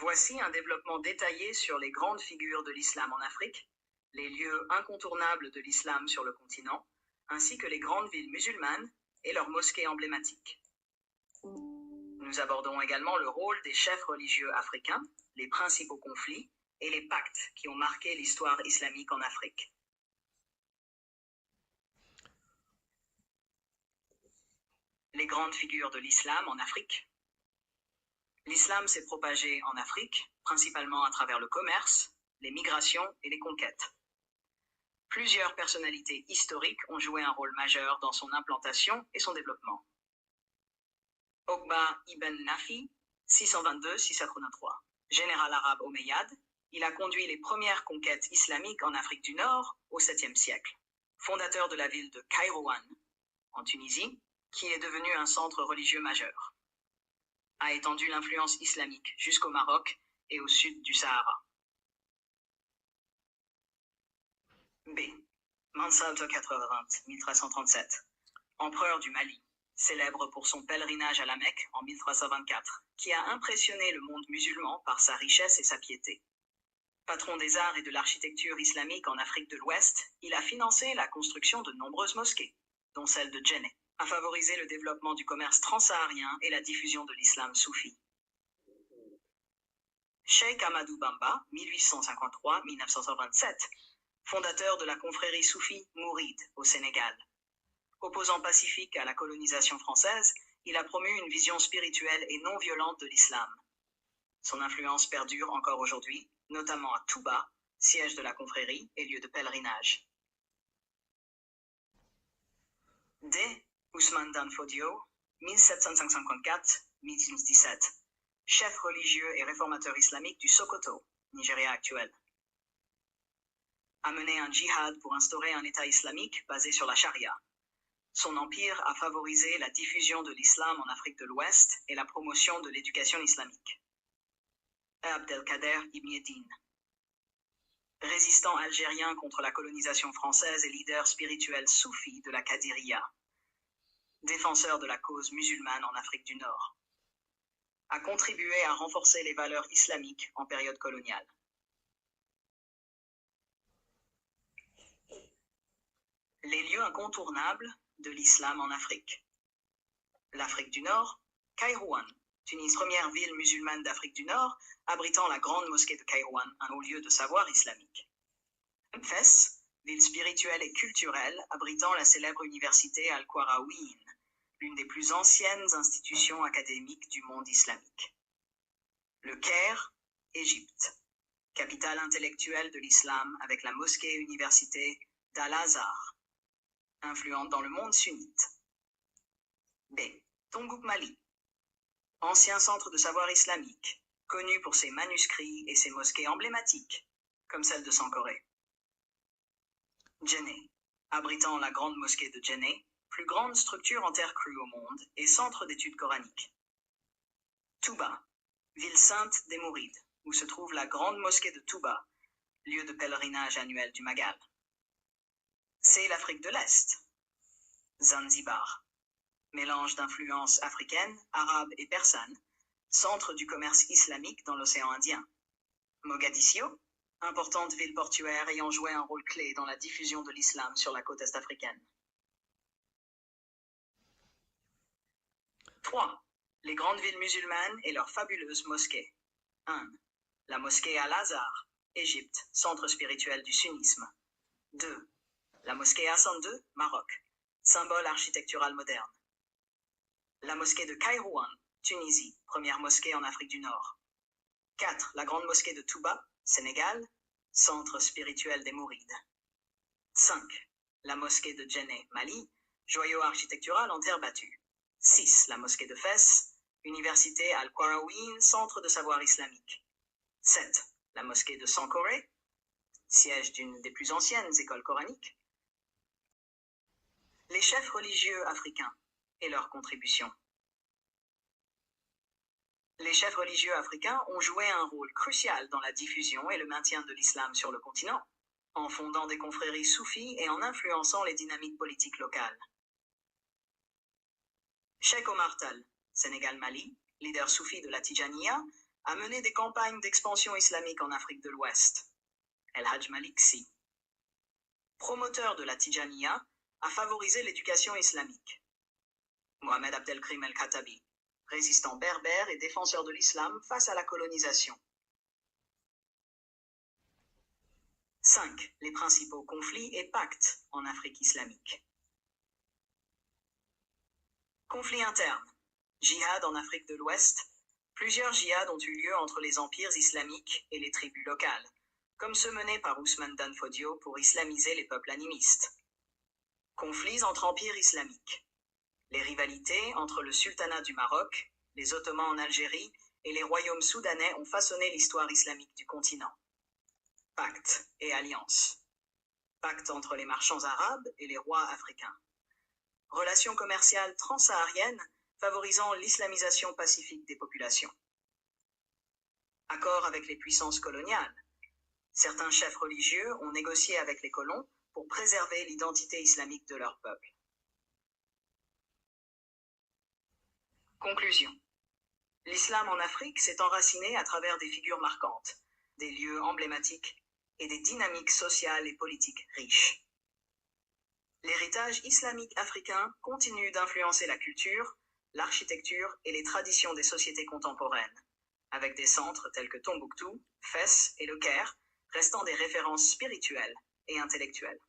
Voici un développement détaillé sur les grandes figures de l'islam en Afrique, les lieux incontournables de l'islam sur le continent, ainsi que les grandes villes musulmanes et leurs mosquées emblématiques. Nous abordons également le rôle des chefs religieux africains, les principaux conflits et les pactes qui ont marqué l'histoire islamique en Afrique. Les grandes figures de l'islam en Afrique. L'islam s'est propagé en Afrique, principalement à travers le commerce, les migrations et les conquêtes. Plusieurs personnalités historiques ont joué un rôle majeur dans son implantation et son développement. Oqba ibn Nafi, 622-683, général arabe omeyyade, il a conduit les premières conquêtes islamiques en Afrique du Nord au 7e siècle. Fondateur de la ville de Kairouan, en Tunisie, qui est devenue un centre religieux majeur, a étendu l'influence islamique jusqu'au Maroc et au sud du Sahara. B. Mansur II, 1337, empereur du Mali, célèbre pour son pèlerinage à la Mecque en 1324, qui a impressionné le monde musulman par sa richesse et sa piété. Patron des arts et de l'architecture islamique en Afrique de l'Ouest, il a financé la construction de nombreuses mosquées, dont celle de Djenné, a favorisé le développement du commerce transsaharien et la diffusion de l'islam soufi. Cheikh Ahmadou Bamba, 1853-1927, fondateur de la confrérie soufie Mouride au Sénégal. Opposant pacifique à la colonisation française, il a promu une vision spirituelle et non violente de l'islam. Son influence perdure encore aujourd'hui, notamment à Touba, siège de la confrérie et lieu de pèlerinage. D. Ousmane Dan Fodio, 1754-1817, chef religieux et réformateur islamique du Sokoto, Nigeria actuel. A mené un djihad pour instaurer un État islamique basé sur la charia. Son empire a favorisé la diffusion de l'islam en Afrique de l'Ouest et la promotion de l'éducation islamique. Abdelkader Ibn Yedin, résistant algérien contre la colonisation française et leader spirituel soufi de la Qadiriya, défenseur de la cause musulmane en Afrique du Nord, a contribué à renforcer les valeurs islamiques en période coloniale. Les lieux incontournables de l'islam en Afrique. L'Afrique du Nord, Kairouan, Tunis, première ville musulmane d'Afrique du Nord, abritant la grande mosquée de Kairouan, un haut lieu de savoir islamique. Fès, ville spirituelle et culturelle, abritant la célèbre université Al-Qarawiyyin, l'une des plus anciennes institutions académiques du monde islamique. Le Caire, Égypte, capitale intellectuelle de l'islam avec la mosquée-université d'Al-Azhar, influente dans le monde sunnite. B. Tombouc, Mali, ancien centre de savoir islamique, connu pour ses manuscrits et ses mosquées emblématiques, comme celle de Sankoré. Djenné, abritant la grande mosquée de Djenné, plus grande structure en terre crue au monde et centre d'études coraniques. Touba, ville sainte des Mourides, où se trouve la grande mosquée de Touba, lieu de pèlerinage annuel du Magal. C'est l'Afrique de l'Est. Zanzibar, mélange d'influences africaines, arabes et persanes, centre du commerce islamique dans l'océan Indien. Mogadiscio, importante ville portuaire ayant joué un rôle clé dans la diffusion de l'islam sur la côte est-africaine. 3. Les grandes villes musulmanes et leurs fabuleuses mosquées. 1. La mosquée Al-Azhar, Égypte, centre spirituel du sunnisme. 2. La mosquée Hassan II, Maroc, symbole architectural moderne. La mosquée de Kairouan, Tunisie, première mosquée en Afrique du Nord. 4. La grande mosquée de Touba, Sénégal, centre spirituel des Mourides. 5. La mosquée de Djenné, Mali, joyau architectural en terre battue. 6. La mosquée de Fès, université Al-Qarawiyyin, centre de savoir islamique. 7. La mosquée de Sankoré, siège d'une des plus anciennes écoles coraniques. Les chefs religieux africains et leurs contributions. Les chefs religieux africains ont joué un rôle crucial dans la diffusion et le maintien de l'islam sur le continent, en fondant des confréries soufis et en influençant les dynamiques politiques locales. Cheikh Omar Tall, Sénégal-Mali, leader soufi de la Tijaniya, a mené des campagnes d'expansion islamique en Afrique de l'Ouest. El-Hajj Malik Sy. Promoteur de la Tijaniya, a favorisé l'éducation islamique. Mohamed Abdelkrim El-Khattabi, résistant berbère et défenseur de l'islam face à la colonisation. 5. Les principaux conflits et pactes en Afrique islamique. Conflits internes. Jihad en Afrique de l'Ouest. Plusieurs djihads ont eu lieu entre les empires islamiques et les tribus locales, comme ceux menés par Ousmane Dan Fodio pour islamiser les peuples animistes. Conflits entre empires islamiques. Les rivalités entre le sultanat du Maroc, les Ottomans en Algérie et les royaumes soudanais ont façonné l'histoire islamique du continent. Pactes et alliances. Pacte entre les marchands arabes et les rois africains. Relations commerciales transsahariennes favorisant l'islamisation pacifique des populations. Accord avec les puissances coloniales. Certains chefs religieux ont négocié avec les colons pour préserver l'identité islamique de leur peuple. Conclusion. L'islam en Afrique s'est enraciné à travers des figures marquantes, des lieux emblématiques et des dynamiques sociales et politiques riches. L'héritage islamique africain continue d'influencer la culture, l'architecture et les traditions des sociétés contemporaines, avec des centres tels que Tombouctou, Fès et Le Caire restant des références spirituelles et intellectuelles.